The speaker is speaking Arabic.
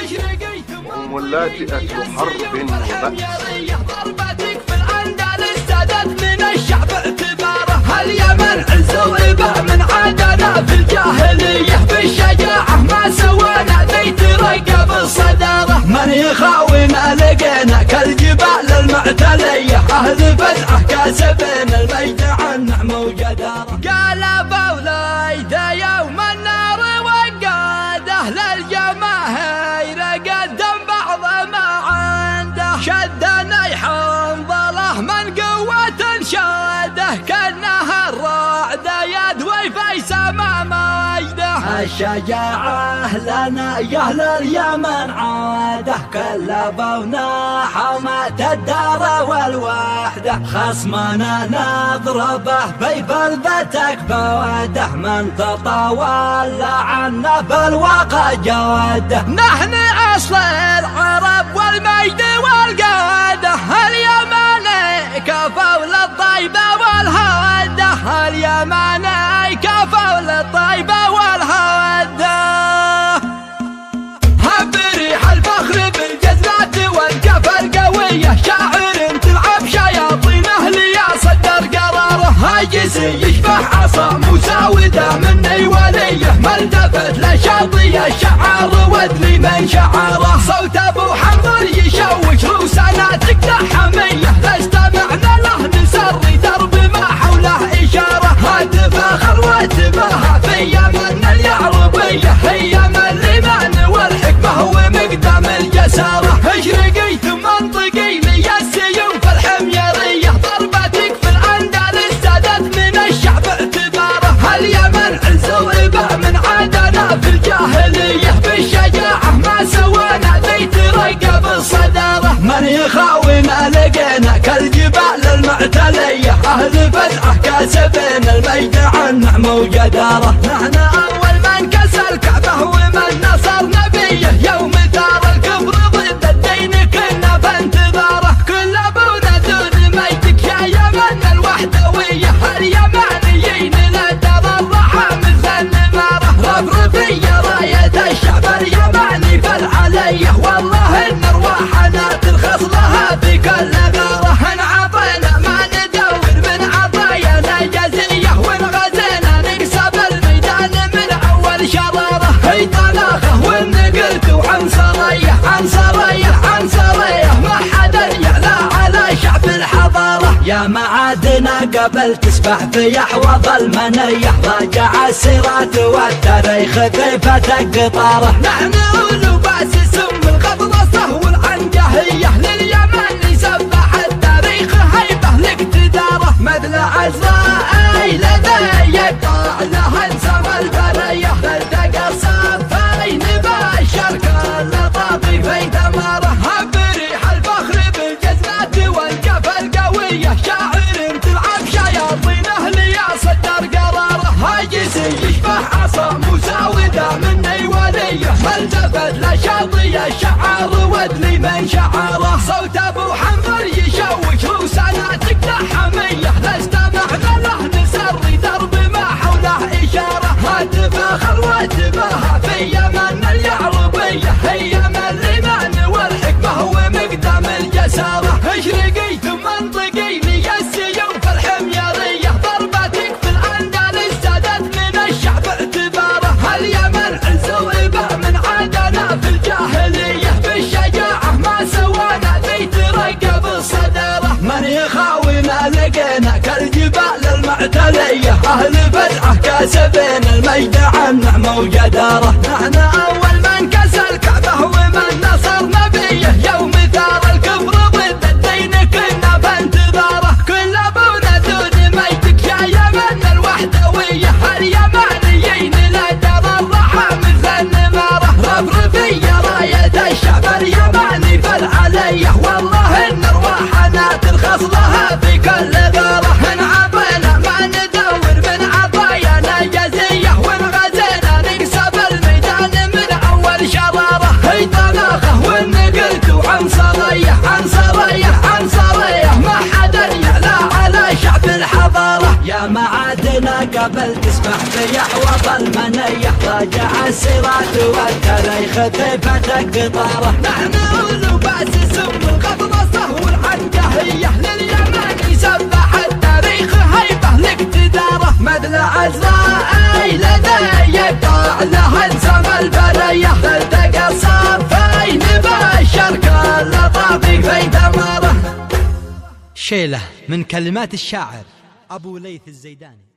هم اللاجئة حرب وبأس. ضربتك في الأندلس سادت من الشعب اعتباره. اليمن عز وإباء من عادنا في الجاهلية. بالشجاعة ما سوانا ذي ترقب الصدارة. من يخاوينا لقينا كالجبال المعتلية. أهل فزعة كاسبين المجد عن نعمة وجدارة. قلبوا ليد يوم النار وقاده للجماهير قدم بعض ما عنده. شدنا يحنظله من قوة شاده كأنها الرعدة يدوي في سما مجده. الشجاعة لنا يا أهل اليمن عاده. كلبونا حماة الدار والوحدة. خصمنا نضربه في بلدتك بوده. من تطاول عنا بالواقع جوده. نحن أصل العرب والمجد والقادة. اليمني كفوا للطيبة والهودة. اليمني كفوا للطيبة والهودة. بريح الفخر بالجزلات والجفة القوية. شاعر تلعب شياطينه ليصدر قراره. هاجسي يشبح عصا مساودة مني وليه. ملتفت لشاطي الشعار ودلي من شعاره. صوت ابو حنظل يشوش روسنا تقدح حمية. لاستمعنا له نسري درب ما حوله إشارة. هاتف فخر واتباها في يمن اليعربية. هي من الإيمان والحكمة ومقدام الجسارة. اشرقي ثم انطقي لي السيوف الحميرية. ضربتك في الأندلس سادت من الشعب اعتباره. اليمن عز وإباء من عادنا في الجاهلية. بالشجاعة ما سوانا ذي ترقب الصدارة. من يخاوينا لقينا كالجبال المعتلية. أهل فزعة كاسبين المجد عن نعمة وجدارة. نحن أول من كسى الكعبة ومن نصر نبيه. يوم ثار الكفر ضد الدين كنا بانتظاره. كل أبونا دون مجدك يا يمن الوحدوية. اليمانيين لدر الرحى مثل النمارة. رفرفي راية الشعب اليماني فالعلية. والله إن أرواحنا ترخص لها في كل غارة. إن عطينا ما ندور من عطايانا جزية. وإن غزينا نكسب الميدان من أول شرارة. هي طلاقة وإن قلت عنصرية عنصرية عنصرية. ما حدا يعلى على شعب الحضارة. يا معادنا قبل تسبح في أحواض المنية. راجع السيرات والتاريخ كيف قطارة. نحن أولو باسس من القبضة والعنجهية. لليمن يسبح التاريخ هيبة لاقتداره. مثل عزرائيل ذي يقطع له انسم البرية. تلتقى الصفين باشر كل طاطي في دماره. بريح الفخر بالجزلات والجفة القوية. شاعر تلعب شياطينه ليصدر قراره. هاجسي يشبح عصا مساودة مني وليه. ملتفت لشاطي الشعار ودلي من شعاره. صوت ابو حنظل يشوش روسنا تقدح حمية. لاستمعنا له نسري درب ما حوله إشارة. هاتف فخر واتباها في يمن اليعربية. هي من الإيمان والحكمة ومقدام الجسارة. اشرقي ثم انطقي لي السيوف الحميرية. ضربتك في الأندلس سادت من الشعب اعتباره. اليمن عز وإباء من عادنا في الجاهلية. بالشجاعة ما سوانا ذي ترقب الصدارة. من يخاوينا لقينا كالجبال المعتلية. أهل فزعة كاسبين المجد عن نعمة وجدارة. نحن أول من كسى الكعبة ومن نصر نبيه. يوم ثار الكفر ضد الدين كنا بانتظاره. كل أبونا دون مجدك يا يمن الوحدوية. اليمانيين لدر الرحى مثل النمارة. رفرفي راية الشعب اليماني فالعلية. والله إن أرواحنا ترخص لها في كل غارة. إن عطينا ما ندور من عطايانا جزية. وإن غزينا نكسب الميدان من أول شرارة. هي طلاقة وإن قلت عنصرية عنصرية عنصرية. ما حدا يعلى على شعب الحضارة. يا معادنا قبل تسبح في أحواض المنية. راجع السيرات والتاريخ ثبت قطاره. نحن لباس سم الغطرسة والعنجهية لليمن يسبح التاريخ هيبة لاقتداره. مثل عزرائيل لدي يقطع له انسام البرية تلتقى الصفين بالشرق اللطافي في دماره. شيلة من كلمات الشاعر أبو ليث الزيداني.